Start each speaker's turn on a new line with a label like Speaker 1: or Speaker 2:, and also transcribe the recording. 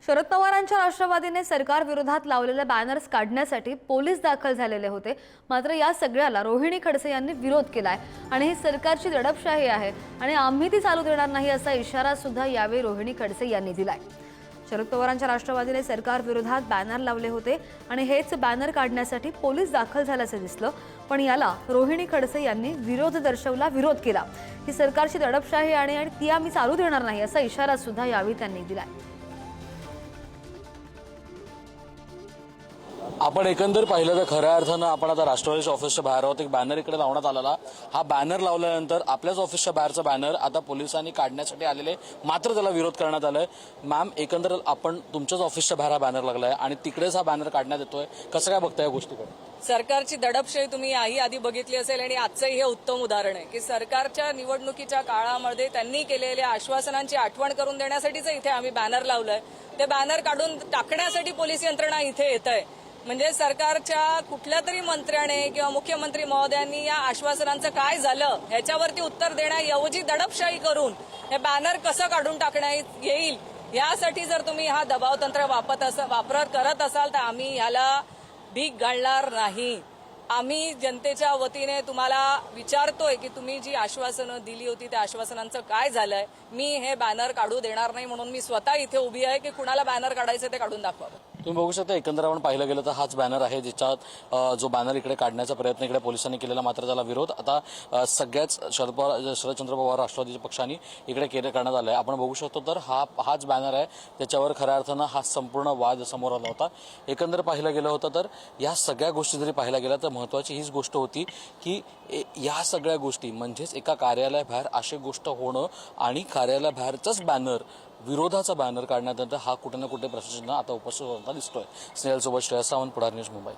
Speaker 1: शरद पवारांच्या राष्ट्रवादीने सरकार विरोधात लावलेले बॅनर्स काढण्यासाठी पोलीस दाखल झालेले होते। मात्र या सगळ्याला रोहिणी खडसे यांनी विरोध केलाय आणि ही सरकारची दडपशाही आहे आणि आम्ही ती चालू देणार नाही असा इशारा सुद्धा यावेळी रोहिणी खडसे यांनी दिलाय। शरद पवारांच्या राष्ट्रवादीने सरकार विरोधात बॅनर लावले होते आणि हेच बॅनर काढण्यासाठी पोलीस दाखल झाल्याचे दिसलं, पण याला रोहिणी खडसे यांनी विरोध दर्शवला, विरोध केला। ही सरकारची दडपशाही आणि ती आम्ही चालू देणार नाही असा इशारा सुद्धा यावेळी त्यांनी दिलाय।
Speaker 2: आपण एकंदर पाहिलं तर खऱ्या अर्थानं आपण आता राष्ट्रवादीच्या ऑफिसच्या बाहेर आहोत। एक बॅनर इकडे लावण्यात आलेला, हा बॅनर लावल्यानंतर आपल्याच ऑफिसच्या बाहेरचा बॅनर आता पोलिसांनी काढण्यासाठी आलेले, मात्र त्याला विरोध करण्यात आलाय। मॅम, एकंदर आपण तुमच्याच ऑफिसच्या बाहेर हा बॅनर लागलाय आणि तिकडेच हा बॅनर काढण्यात येतोय, कसं काय बघताय या गोष्टीकडे?
Speaker 3: सरकारची दडपशाही तुम्ही याही आधी बघितली असेल आणि आजचंही हे उत्तम उदाहरण आहे की सरकारच्या निवडणुकीच्या काळामध्ये त्यांनी केलेल्या आश्वासनांची आठवण करून देण्यासाठीच इथे आम्ही बॅनर लावलंय। ते बॅनर काढून टाकण्यासाठी पोलीस यंत्रणा इथे येत आहे। म्हणजे सरकारच्या कुठल्या तरी मंत्र्याने किंवा मुख्यमंत्री महोदयांनी या आश्वासनांचं काय झालं ह्याच्यावरती उत्तर देण्याऐवजी दडपशाही करून हे बॅनर कसं काढून टाकण्यात येईल यासाठी जर तुम्ही हा दबाव तंत्र वापरत करत असाल तर आम्ही ह्याला भीक घालणार नाही। आम्ही जनतेच्या वतीने तुम्हाला विचारतोय की तुम्ही जी आश्वासनं दिली होती त्या आश्वासनांचं काय झालंय। मी हे बॅनर काढू देणार नाही म्हणून मी स्वतः इथे उभी आहे की कुणाला बॅनर काढायचं ते काढून दाखवावं।
Speaker 2: तुम्ही बघू शकता, एकंदर आपण पाहिलं गेलं तर हाच बॅनर आहे ज्याच्यात जो बॅनर इकडे काढण्याचा प्रयत्न इकडे पोलिसांनी केलेला, मात्र त्याला विरोध आता सगळ्याच शरदचंद्र पवार राष्ट्रवादीच्या पक्षांनी इकडे करण्यात आलाय। आपण बघू शकतो तर हाच बॅनर आहे त्याच्यावर खऱ्या अर्थानं हा संपूर्ण वाद समोर आला होता। एकंदर पाहिलं गेलं होतं तर या सगळ्या गोष्टी जरी पाहिल्या गेल्या तर महत्वाची हीच गोष्ट होती की या सगळ्या गोष्टी म्हणजेच एका कार्यालयाबाहेर अशी गोष्ट होणं आणि कार्यालयाबाहेरचाच बॅनर, विरोधाचा बॅनर काढण्यात हा कुठे ना कुठे प्रशासनानं आता उपस्थित होताना दिसतोय। स्नेहल सोबत श्रेयस सावंत, पुढारी न्यूज, मुंबई।